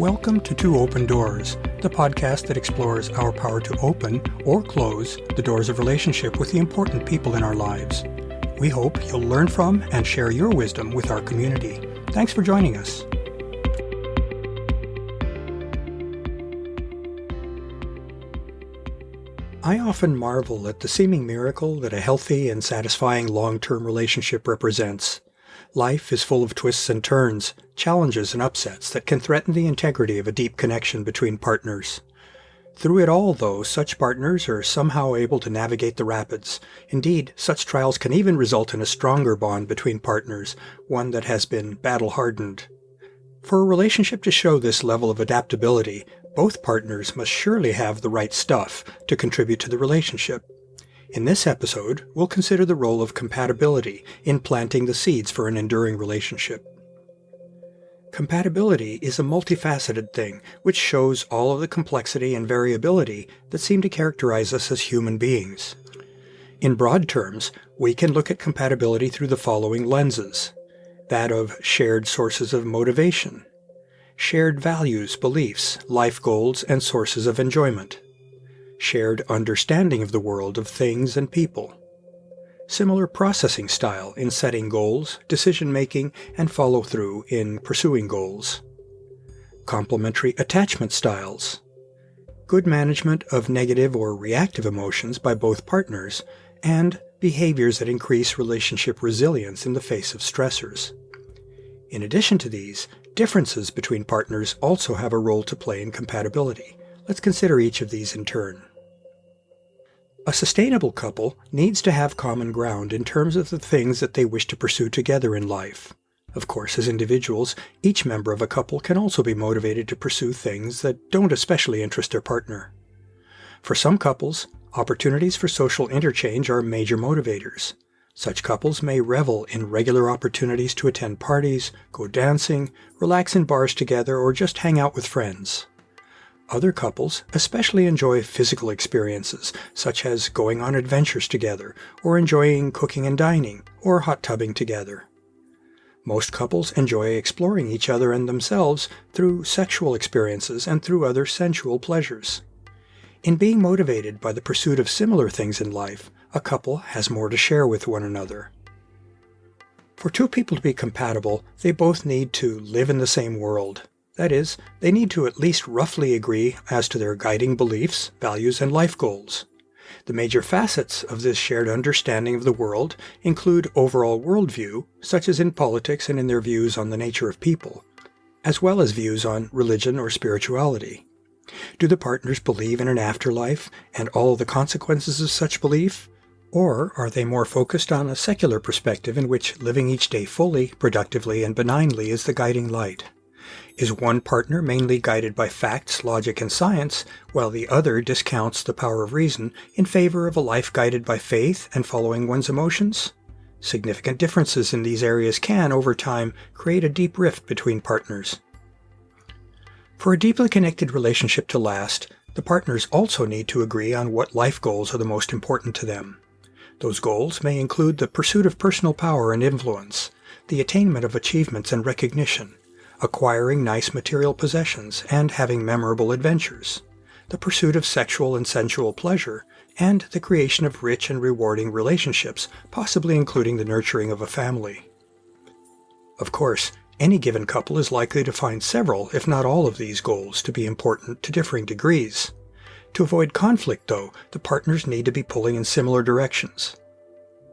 Welcome to Two Open Doors, the podcast that explores our power to open or close the doors of relationship with the important people in our lives. We hope you'll learn from and share your wisdom with our community. Thanks for joining us. I often marvel at the seeming miracle that a healthy and satisfying long-term relationship represents. Life is full of twists and turns, challenges and upsets that can threaten the integrity of a deep connection between partners. Through it all, though, such partners are somehow able to navigate the rapids. Indeed, such trials can even result in a stronger bond between partners, one that has been battle-hardened. For a relationship to show this level of adaptability, both partners must surely have the right stuff to contribute to the relationship. In this episode, we'll consider the role of compatibility in planting the seeds for an enduring relationship. Compatibility is a multifaceted thing which shows all of the complexity and variability that seem to characterize us as human beings. In broad terms, we can look at compatibility through the following lenses: that of shared sources of motivation, shared values, beliefs, life goals, and sources of enjoyment, shared understanding of the world of things and people, similar processing style in setting goals, decision-making, and follow-through in pursuing goals, complementary attachment styles, good management of negative or reactive emotions by both partners, and behaviors that increase relationship resilience in the face of stressors. In addition to these, differences between partners also have a role to play in compatibility. Let's consider each of these in turn. A sustainable couple needs to have common ground in terms of the things that they wish to pursue together in life. Of course, as individuals, each member of a couple can also be motivated to pursue things that don't especially interest their partner. For some couples, opportunities for social interchange are major motivators. Such couples may revel in regular opportunities to attend parties, go dancing, relax in bars together, or just hang out with friends. Other couples especially enjoy physical experiences, such as going on adventures together, or enjoying cooking and dining, or hot tubbing together. Most couples enjoy exploring each other and themselves through sexual experiences and through other sensual pleasures. In being motivated by the pursuit of similar things in life, a couple has more to share with one another. For two people to be compatible, they both need to live in the same world. That is, they need to at least roughly agree as to their guiding beliefs, values, and life goals. The major facets of this shared understanding of the world include overall worldview, such as in politics and in their views on the nature of people, as well as views on religion or spirituality. Do the partners believe in an afterlife and all the consequences of such belief? Or are they more focused on a secular perspective in which living each day fully, productively, and benignly is the guiding light? Is one partner mainly guided by facts, logic, and science, while the other discounts the power of reason in favor of a life guided by faith and following one's emotions? Significant differences in these areas can, over time, create a deep rift between partners. For a deeply connected relationship to last, the partners also need to agree on what life goals are the most important to them. Those goals may include the pursuit of personal power and influence, the attainment of achievements and recognition, acquiring nice material possessions and having memorable adventures, the pursuit of sexual and sensual pleasure, and the creation of rich and rewarding relationships, possibly including the nurturing of a family. Of course, any given couple is likely to find several, if not all of these goals to be important to differing degrees. To avoid conflict, though, the partners need to be pulling in similar directions.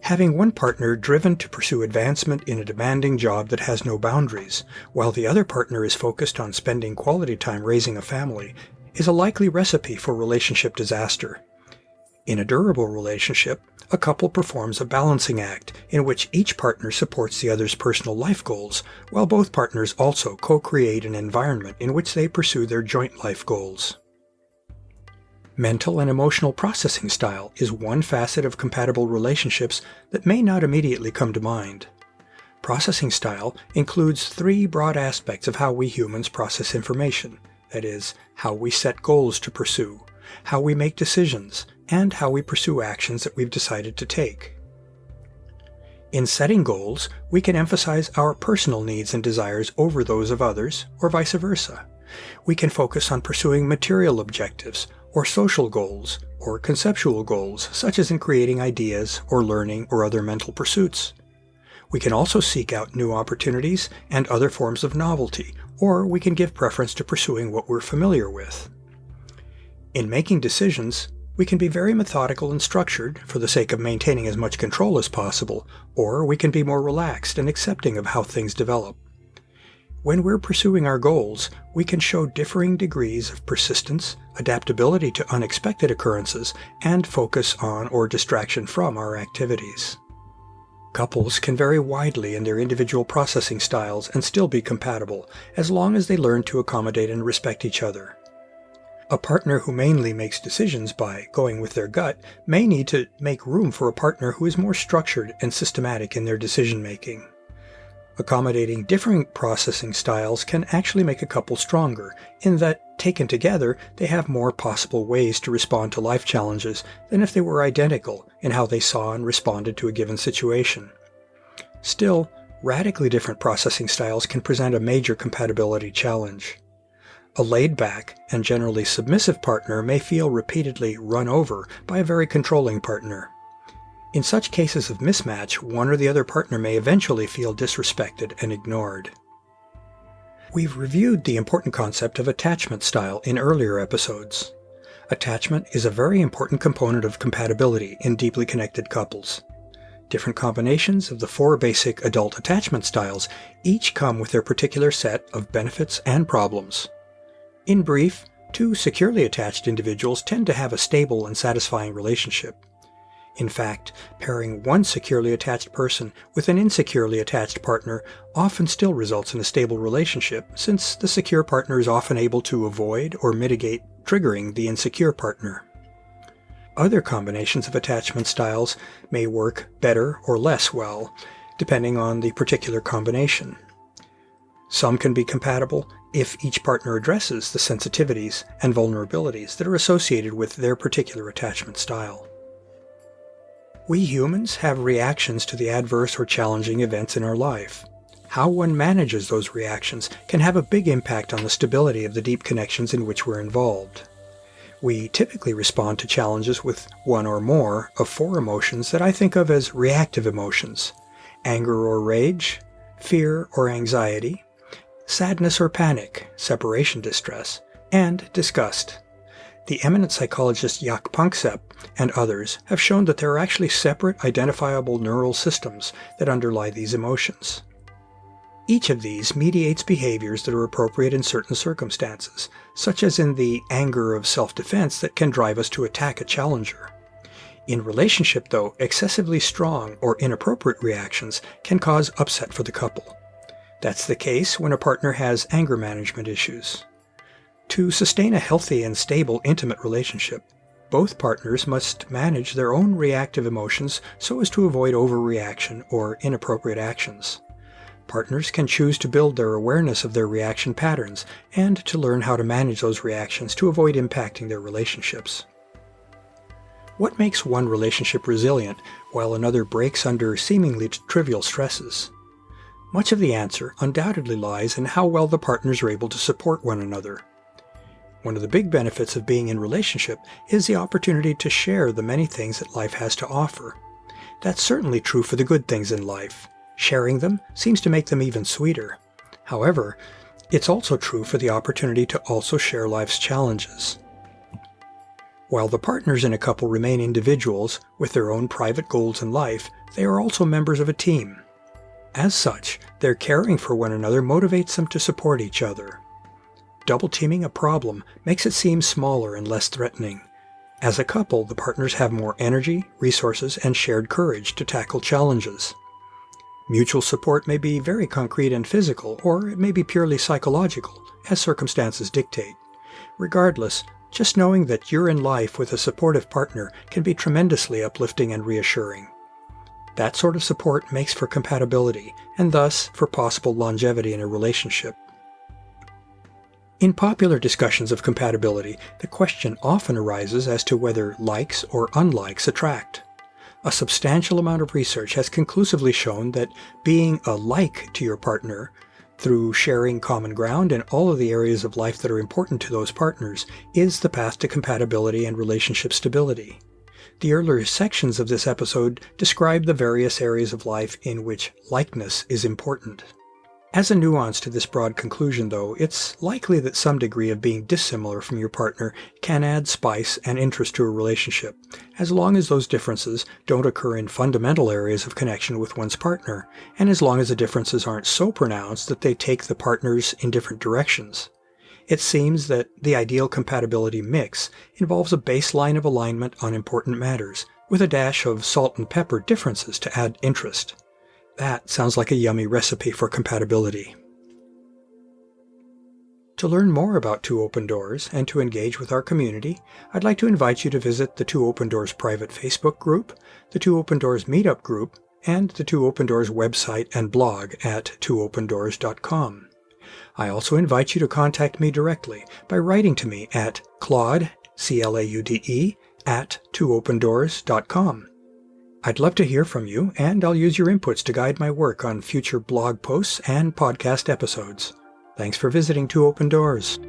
Having one partner driven to pursue advancement in a demanding job that has no boundaries, while the other partner is focused on spending quality time raising a family, is a likely recipe for relationship disaster. In a durable relationship, a couple performs a balancing act in which each partner supports the other's personal life goals, while both partners also co-create an environment in which they pursue their joint life goals. Mental and emotional processing style is one facet of compatible relationships that may not immediately come to mind. Processing style includes three broad aspects of how we humans process information, that is, how we set goals to pursue, how we make decisions, and how we pursue actions that we've decided to take. In setting goals, we can emphasize our personal needs and desires over those of others, or vice versa. We can focus on pursuing material objectives, or social goals, or conceptual goals, such as in creating ideas, or learning, or other mental pursuits. We can also seek out new opportunities and other forms of novelty, or we can give preference to pursuing what we're familiar with. In making decisions, we can be very methodical and structured for the sake of maintaining as much control as possible, or we can be more relaxed and accepting of how things develop. When we're pursuing our goals, we can show differing degrees of persistence, adaptability to unexpected occurrences, and focus on or distraction from our activities. Couples can vary widely in their individual processing styles and still be compatible, as long as they learn to accommodate and respect each other. A partner who mainly makes decisions by going with their gut may need to make room for a partner who is more structured and systematic in their decision-making. Accommodating differing processing styles can actually make a couple stronger, in that, taken together, they have more possible ways to respond to life challenges than if they were identical in how they saw and responded to a given situation. Still, radically different processing styles can present a major compatibility challenge. A laid-back and generally submissive partner may feel repeatedly run over by a very controlling partner. In such cases of mismatch, one or the other partner may eventually feel disrespected and ignored. We've reviewed the important concept of attachment style in earlier episodes. Attachment is a very important component of compatibility in deeply connected couples. Different combinations of the 4 basic adult attachment styles each come with their particular set of benefits and problems. In brief, 2 securely attached individuals tend to have a stable and satisfying relationship. In fact, pairing one securely attached person with an insecurely attached partner often still results in a stable relationship, since the secure partner is often able to avoid or mitigate triggering the insecure partner. Other combinations of attachment styles may work better or less well, depending on the particular combination. Some can be compatible if each partner addresses the sensitivities and vulnerabilities that are associated with their particular attachment style. We humans have reactions to the adverse or challenging events in our life. How one manages those reactions can have a big impact on the stability of the deep connections in which we're involved. We typically respond to challenges with one or more of 4 emotions that I think of as reactive emotions: anger or rage, fear or anxiety, sadness or panic, separation distress, and disgust. The eminent psychologist Jaak Panksepp and others have shown that there are actually separate identifiable neural systems that underlie these emotions. Each of these mediates behaviors that are appropriate in certain circumstances, such as in the anger of self-defense that can drive us to attack a challenger. In relationship, though, excessively strong or inappropriate reactions can cause upset for the couple. That's the case when a partner has anger management issues. To sustain a healthy and stable intimate relationship, both partners must manage their own reactive emotions so as to avoid overreaction or inappropriate actions. Partners can choose to build their awareness of their reaction patterns and to learn how to manage those reactions to avoid impacting their relationships. What makes one relationship resilient while another breaks under seemingly trivial stresses? Much of the answer undoubtedly lies in how well the partners are able to support one another. One of the big benefits of being in relationship is the opportunity to share the many things that life has to offer. That's certainly true for the good things in life. Sharing them seems to make them even sweeter. However, it's also true for the opportunity to also share life's challenges. While the partners in a couple remain individuals with their own private goals in life, they are also members of a team. As such, their caring for one another motivates them to support each other. Double-teaming a problem makes it seem smaller and less threatening. As a couple, the partners have more energy, resources, and shared courage to tackle challenges. Mutual support may be very concrete and physical, or it may be purely psychological, as circumstances dictate. Regardless, just knowing that you're in life with a supportive partner can be tremendously uplifting and reassuring. That sort of support makes for compatibility, and thus for possible longevity in a relationship. In popular discussions of compatibility, the question often arises as to whether likes or unlikes attract. A substantial amount of research has conclusively shown that being a like to your partner through sharing common ground in all of the areas of life that are important to those partners, is the path to compatibility and relationship stability. The earlier sections of this episode describe the various areas of life in which likeness is important. As a nuance to this broad conclusion, though, it's likely that some degree of being dissimilar from your partner can add spice and interest to a relationship, as long as those differences don't occur in fundamental areas of connection with one's partner, and as long as the differences aren't so pronounced that they take the partners in different directions. It seems that the ideal compatibility mix involves a baseline of alignment on important matters, with a dash of salt and pepper differences to add interest. That sounds like a yummy recipe for compatibility. To learn more about Two Open Doors and to engage with our community, I'd like to invite you to visit the Two Open Doors private Facebook group, the Two Open Doors meetup group, and the Two Open Doors website and blog at twoopendoors.com. I also invite you to contact me directly by writing to me at Claude, C-L-A-U-D-E, at twoopendoors.com. I'd love to hear from you, and I'll use your inputs to guide my work on future blog posts and podcast episodes. Thanks for visiting Two Open Doors.